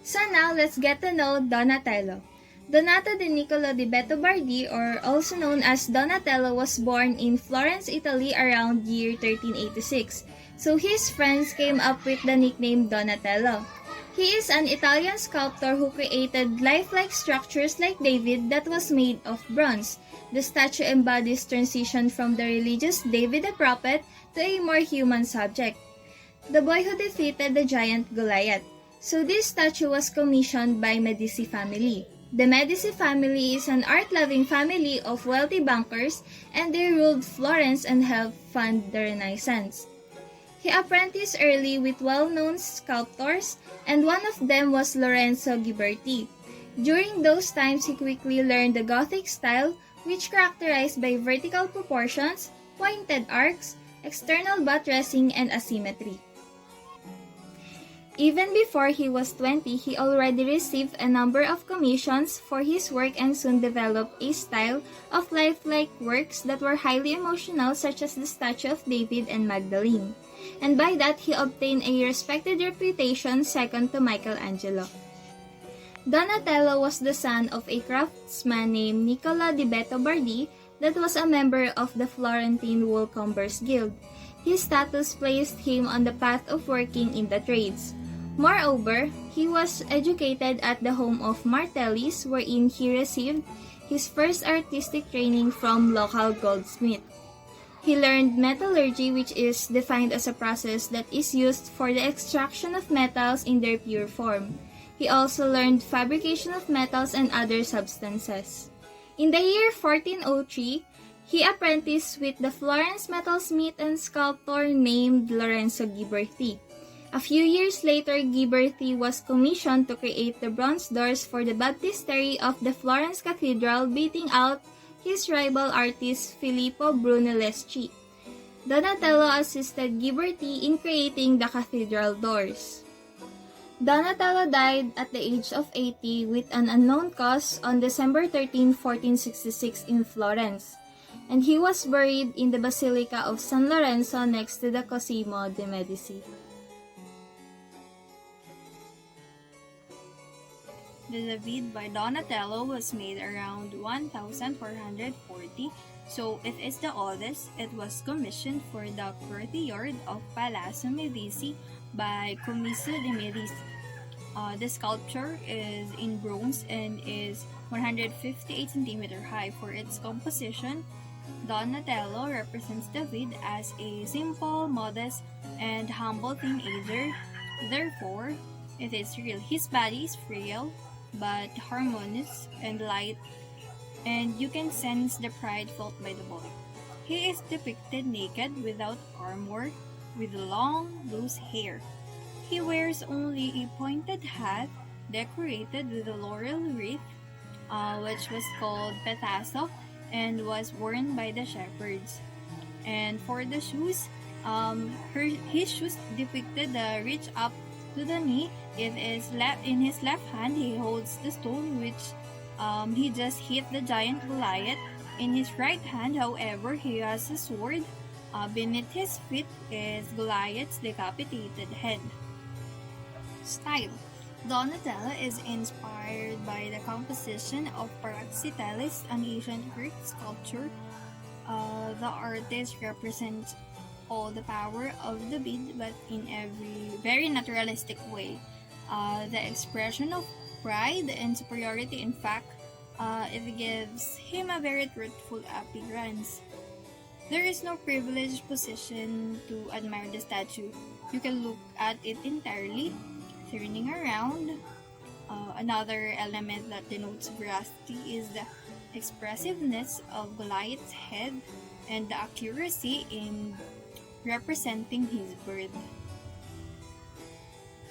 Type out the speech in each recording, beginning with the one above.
So now let's get to know Donatello. Donato di Niccolo di Bettobardi, or also known as Donatello, was born in Florence, Italy around year 1386. So his friends came up with the nickname Donatello. He is an Italian sculptor who created lifelike structures like David that was made of bronze. The statue embodies transition from the religious David the prophet to a more human subject, the boy who defeated the giant Goliath. So this statue was commissioned by Medici family. The Medici family is an art-loving family of wealthy bankers, and they ruled Florence and helped fund the Renaissance. He apprenticed early with well-known sculptors, and one of them was Lorenzo Ghiberti. During those times, he quickly learned the Gothic style, which characterized by vertical proportions, pointed arcs, external buttressing, and asymmetry. Even before he was 20, he already received a number of commissions for his work and soon developed a style of lifelike works that were highly emotional, such as the statue of David and Magdalene. And by that, he obtained a respected reputation second to Michaelangelo. Donatello was the son of a craftsman named Nicola di Bettobardi that was a member of the Florentine Woolcombers Guild. His status placed him on the path of working in the trades. Moreover, he was educated at the home of Martellis, wherein he received his first artistic training from local goldsmith. He learned metallurgy, which is defined as a process that is used for the extraction of metals in their pure form. He also learned fabrication of metals and other substances. In the year 1403, he apprenticed with the Florence metalsmith and sculptor named Lorenzo Ghiberti. A few years later, Ghiberti was commissioned to create the bronze doors for the baptistery of the Florence Cathedral, beating out his rival artist Filippo Brunelleschi. Donatello assisted Ghiberti in creating the cathedral doors. Donatello died at the age of 80 with an unknown cause on December 13, 1466 in Florence, and he was buried in the Basilica of San Lorenzo next to the Cosimo de' Medici. The David by Donatello was made around 1440, so it is the oldest. It was commissioned for the courtyard of Palazzo Medici by Commisso de' Medici. The sculpture is in bronze and is 158 cm high. For its composition, Donatello represents David as a simple, modest, and humble teenager. Therefore, it is real. His body is frail, but harmonious and light, and you can sense the pride felt by the boy. He is depicted naked, without armor, with long, loose hair. He wears only a pointed hat decorated with a laurel wreath, which was called petasso and was worn by the shepherds. And for the shoes, his shoes depicted reach up to the knee. In his left hand, he holds the stone which he just hit the giant Goliath. In his right hand, however, he has a sword. Beneath his feet is Goliath's decapitated head. Style. Donatello is inspired by the composition of Praxiteles, an ancient Greek sculpture. The artist represents all the power of the bead, but in every very naturalistic way. The expression of pride and superiority, in fact, it gives him a very truthful appearance. There is no privileged position to admire the statue. You can look at it entirely, turning around. Another element that denotes veracity is the expressiveness of Goliath's head and the accuracy in representing his birth.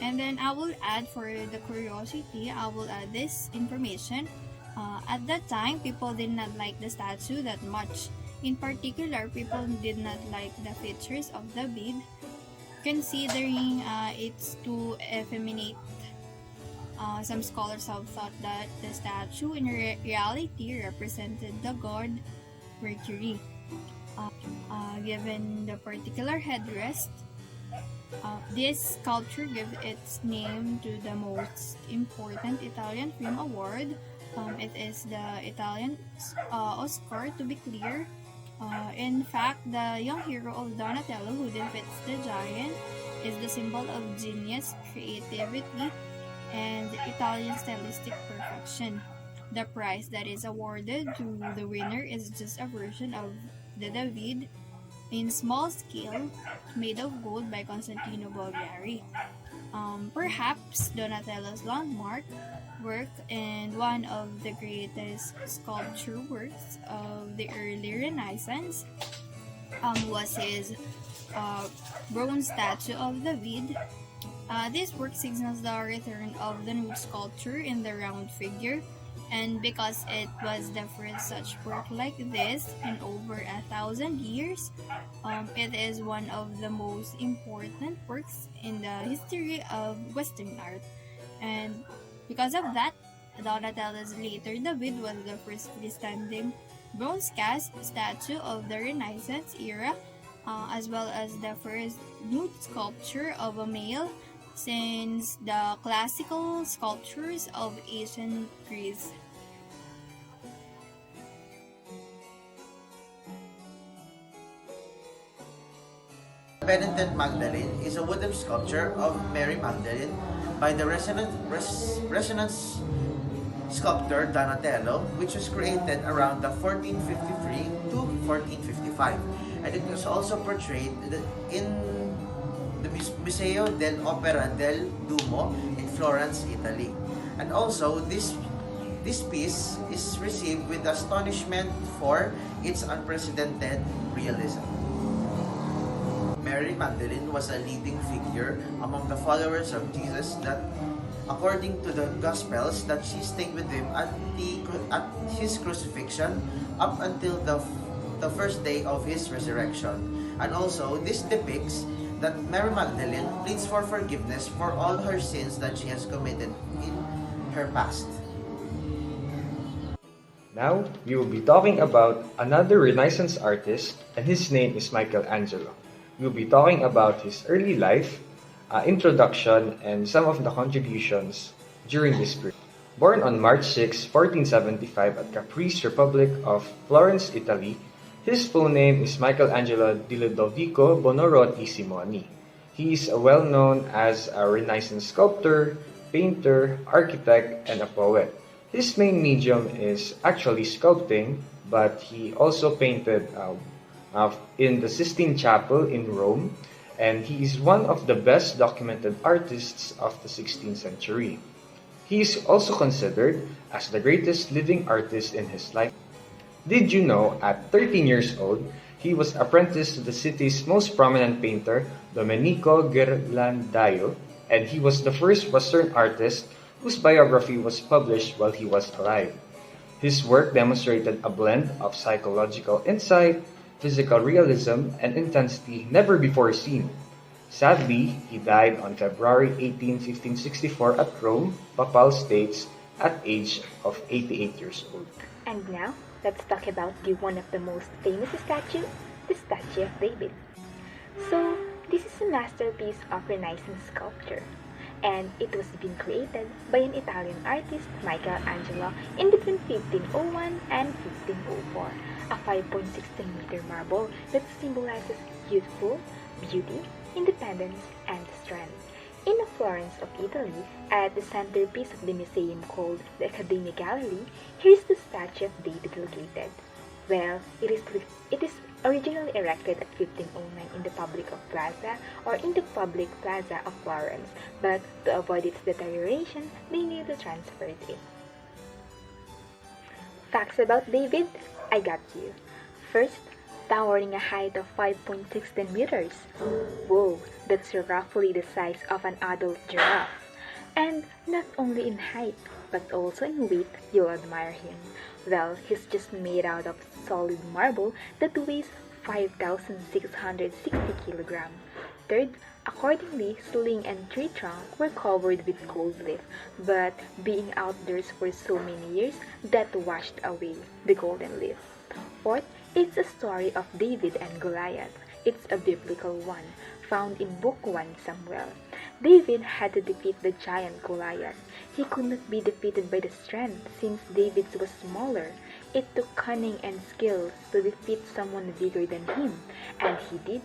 And then I will add, for the curiosity, I will add this information. At that time, people did not like the statue that much. In particular, people did not like the features of the bead, considering it's too effeminate. Some scholars have thought that the statue in reality represented the god Mercury. Given the particular headrest, This sculpture gives its name to the most important Italian film award. It is the Italian Oscar, to be clear. In fact, the young hero of Donatello who defeats the giant is the symbol of genius, creativity, and Italian stylistic perfection. The prize that is awarded to the winner is just a version of the David in small scale, made of gold by Constantino Bulgari. Perhaps Donatello's landmark work and one of the greatest sculpture works of the early Renaissance was his uh, bronze statue of David. This work signals the return of the nude sculpture in the round figure, and because it was the first such work like this in over 1,000 years, it is one of the most important works in the history of Western art. And because of that, Donatello's later David was the first freestanding bronze cast statue of the Renaissance era, as well as the first nude sculpture of a male since the classical sculptures of ancient Greece. Penitent Magdalene is a wooden sculpture of Mary Magdalene by the Resonance sculptor Donatello, which was created around the 1453 to 1455, and it was also portrayed in the Museo dell'Opera del Duomo in Florence, Italy. And also, this piece is received with astonishment for its unprecedented realism. Mary Magdalene was a leading figure among the followers of Jesus that, according to the Gospels, that she stayed with him at his crucifixion up until the first day of his resurrection. And also, this depicts that Mary Magdalene pleads for forgiveness for all her sins that she has committed in her past. Now, we will be talking about another Renaissance artist, and his name is Michaelangelo. We will be talking about his early life, introduction, and some of the contributions during this period. Born on March 6, 1475 at Caprice, Republic of Florence, Italy, his full name is Michaelangelo di Ludovico Buonarroti Simoni. He is well-known as a Renaissance sculptor, painter, architect, and a poet. His main medium is actually sculpting, but he also painted in the Sistine Chapel in Rome, and he is one of the best documented artists of the 16th century. He is also considered as the greatest living artist in his life. Did you know at 13 years old, he was apprenticed to the city's most prominent painter, Domenico Ghirlandaio, and he was the first Western artist whose biography was published while he was alive. His work demonstrated a blend of psychological insight, physical realism, and intensity never before seen. Sadly, he died on February 18, 1564 at Rome, Papal States, at age of 88 years old. And now, let's talk about one of the most famous statue, the Statue of David. So, this is a masterpiece of Renaissance sculpture, and it was being created by an Italian artist, Michelangelo, in between 1501 and 1504, a 5.16-meter marble that symbolizes youthful, beauty, independence, and strength. In the Florence of Italy, at the centerpiece of the museum called the Accademia Gallery, here is the statue of David located. Well, it is originally erected at 1509 in the public plaza of Florence, but to avoid its deterioration, they needed to transfer it. Facts about David? I got you. First, towering a height of 5.16 meters. Whoa, that's roughly the size of an adult giraffe. And not only in height, but also in weight, you'll admire him. Well, he's just made out of solid marble that weighs 5,660 kilograms. Third, accordingly, sling and tree trunk were covered with gold leaf, but being outdoors for so many years, that washed away the golden leaf. Fourth, it's a story of David and Goliath. It's a biblical one. found in Book 1 Samuel. David had to defeat the giant Goliath. He could not be defeated by the strength, since David's was smaller. It took cunning and skill to defeat someone bigger than him, and he did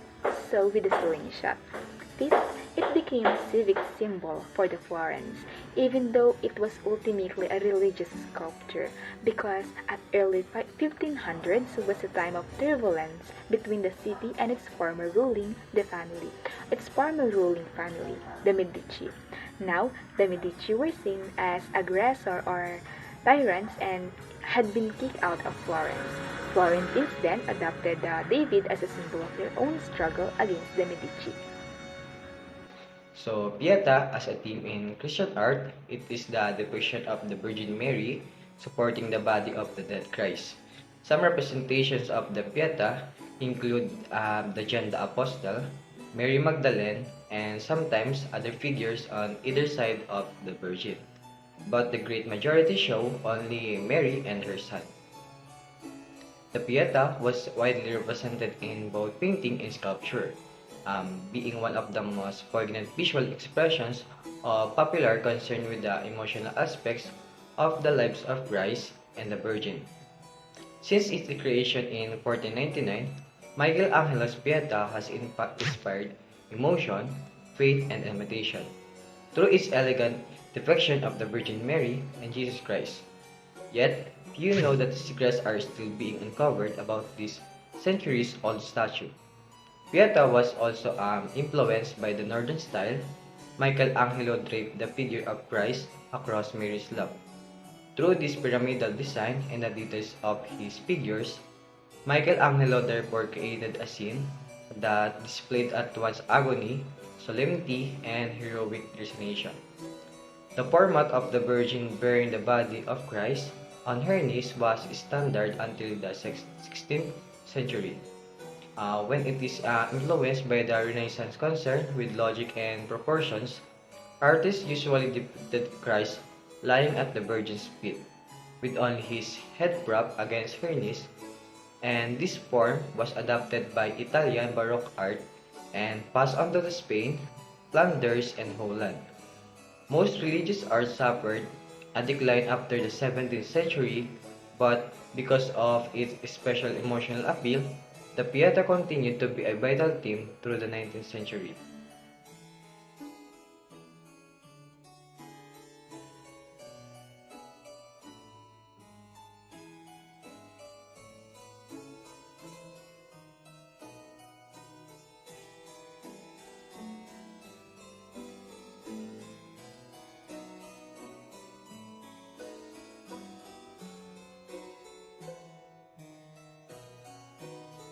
so with a slingshot. This, it became a civic symbol for the Florence, even though it was ultimately a religious sculpture, because at early 1500s was a time of turbulence between the city and its former ruling family, the Medici. Now, the Medici were seen as aggressor or tyrants and had been kicked out of Florence. Florentines then adopted David as a symbol of their own struggle against the Medici. So, Pieta, as a theme in Christian art, it is the depiction of the Virgin Mary supporting the body of the dead Christ. Some representations of the Pieta include the John the Apostle, Mary Magdalene, and sometimes other figures on either side of the Virgin. But the great majority show only Mary and her son. The Pieta was widely represented in both painting and sculpture, being one of the most poignant visual expressions of popular concern with the emotional aspects of the lives of Christ and the Virgin. Since its creation in 1499, Michelangelo's Pieta has inspired emotion, faith, and imitation through its elegant depiction of the Virgin Mary and Jesus Christ. Yet, few know that the secrets are still being uncovered about this centuries-old statue. Pieta was also influenced by the Northern style. Michelangelo draped the figure of Christ across Mary's lap. Through this pyramidal design and the details of his figures, Michelangelo therefore created a scene that displayed at once agony, solemnity, and heroic resignation. The format of the Virgin bearing the body of Christ on her knees was standard until the 16th century, when it is influenced by the Renaissance concern with logic and proportions. Artists usually depicted Christ lying at the Virgin's feet, with only his head propped against her knees, and this form was adopted by Italian Baroque art and passed on to Spain, Flanders, and Holland. Most religious art suffered a decline after the 17th century, but because of its special emotional appeal, the Pieta continued to be a vital theme through the 19th century.